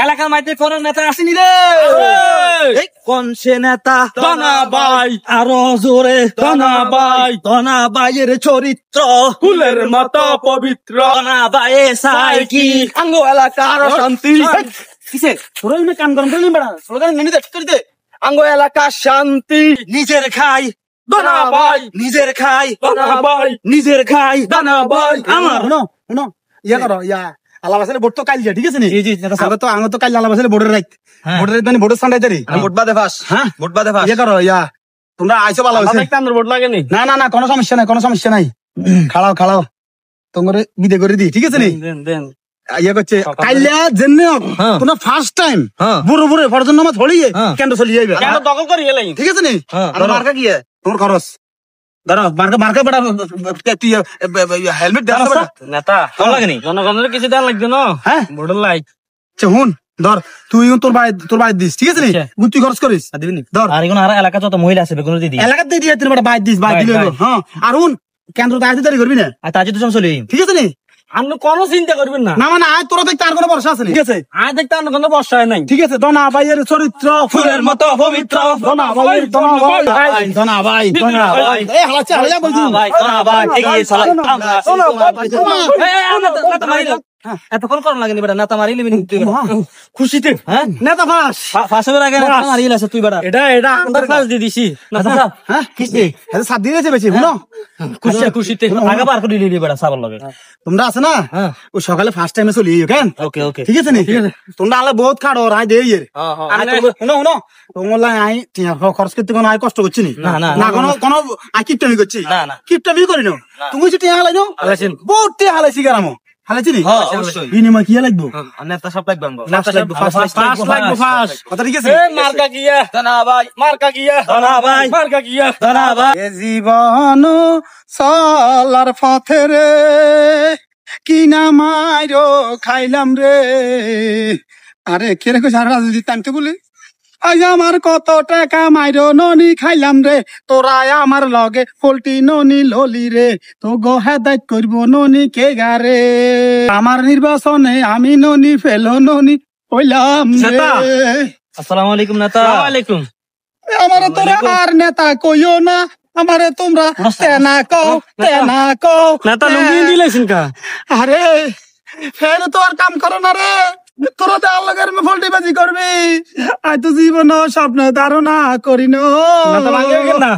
এলাকার মাইতে কোন নেতা আসেনি রে? কোন সে নেতা? ধনাবাই, আরো জোরে ধনাবাই, ধনাবাইয়ের চরিত্র ফুলের মতো পবিত্র। ধনাবাইয়ে চাই কি আঙ্গ এলাকার শান্তি। কিসে তোর কান গরম করলি বেড়া স্লোগান নিয়ে দে করে দে। আঙ্গ এলাকার শান্তি। নিজের খাই ধনাবাই, নিজের খাই ধনাবাই, নিজের খাই ধনাবাই। আমার শুনো শুনো ইয়া করো ইয়া আল্লাহ বাসালে ভোট তো কাল ঠিক আছে নি? জি জি নেতা সাহেব। আগে তো কাল আল্লাহ বাসালে ভোটের রাইট ভোটের রাইট মানে ভোটের সান্ডাই তারি ভোট বাদে ফাঁস, হ্যাঁ ভোট বাদে ফাঁস। ইয়া করো ইয়া তোমরা আইসো ভালো হয়েছে। আপনার ভোট লাগেনি? না না না কোনো সমস্যা নাই কোনো সমস্যা নাই খাড়াও খাড়াও তোমার বিদে করে দি ঠিক আছে নি? দেন দেন ইয়া করছে কাইলা জেনে তোমরা ফার্স্ট টাইম বুড়ো বুড়ো ফরজন নামাজ হলিয়ে কেন্দ্র চলে যাইবে কেন দখল করি এলাই? ঠিক আছে নি? আর মার্কা কি? তোমার খরচ ধরো মার্কা মার্কা বেটা তুই হেলমেট দেওয়া বেটা নেতা ভালো লাগেনি? জনগণের কিছু দেওয়া লাগবে না? হ্যাঁ ভোটের লাইক হুন ধর তুই তোর বাড়ি দিস ঠিক আছে নি? তুই খরচ করিস দিবিনি ধর আর এখন আর এলাকা যত মহিলা আছে বেগুন দিদি এলাকাতে দিয়ে তুই বেটা বাইর দিস বাইর দিলে হলো। হ্যাঁ আর হুন কেন্দ্র দায়িত্ব তারি করবি না আর তাজি তো চলে ঠিক আছে নি? আপনি কোনো চিন্তা করবেন না। না মানে আয় তোরা দেখতে আর কোনো ভরসা আছে নি? ঠিক আছে আয় দেখতে আপনার কোনো বর্ষা হয় নাই। ঠিক আছে ধনা ভাইয়ের চরিত্র ফুলের মতো পবিত্র ধনা ভাই এই হালাচ্ছে হালা বলছি ভাই ভাই এগিয়ে চলা এতক্ষণ করার লাগেনি বেটা নেতা মারি লিবি তুই খুশিতে হ্যাঁ নেতা ফাঁস ফাঁসের আগে নেতা মারি আছে তুই বেটা এটা আমাদের ক্লাস দিয়ে দিছি। হ্যাঁ কিসে এটা সাত দিয়ে দিয়েছে বেশি শুনো খুশিতে আগে বার করে লিবি বেটা সাবার লাগে তোমরা আছে না হ্যাঁ ও সকালে ফার্স্ট টাইমে চলি কেন ওকে ওকে ঠিক আছে নি তোমরা আলে বহুত খাড়ো রাই দেই এর শুনো শুনো তোমরা আই খরচ করতে কোনো আই কষ্ট করছি নি না, না, না কোনো আই কিপটামি করছি না, না। কিপটামি করি না তুমি যে টিয়া হালাই হালাইছেন। বহুত টিয়া হালাইছি গারামো হালাইছি নি হ্যাঁ, অবশ্যই। বিনিময় কি লাগবো নেতা সব লাগবে আমগো নেতা লাগবে, ফার্স্ট লাগবে ফাঁস। কথা ঠিক আছে এ মার্কা কিয়া ধনা ভাই মার্কা কিয়া ধনা ভাই মার্কা কিয়া ধনা ভাই এ জীবন চলার পথে রে কি না মাইরো খাইলাম রে আরে কে রে সারা রাজনীতি টাইম তো বলি আজ আমার কত টাকা মাইরো ননি খাইলাম রে তোরা আমার লগে পোল্টি ননি ললি রে তো গো হেদায়ত করব ননি কে গারে আমার নির্বাচনে আমি ননি ফেলো ননি হইলাম নেতা। রে আসসালামু আলাইকুম নেতা আসসালামু আলাইকুম। আমারে তোরা আর নেতা কইও না আমারে তোমরা তেনা কও নেতা লুঙ্গি দিলেছেন কা? আরে ফের তো আর কাম করো না রে তোরা তো আল্লাহর মে ফল্টি বাজি করবি আই তো জীবন স্বপ্ন ধারণা করি নেতা ভাঙে গেল না।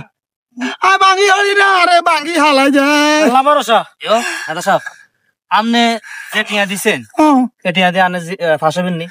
আ বাঙ্গি হলি না আরে বাঙ্গি হালাই যায় আল্লাহ ভরসা। ইয়ো নেতা সাহেব আমনে যে টিয়া দিছেন ও, এটিয়া দিয়ে আনে ফাঁসাবেন নি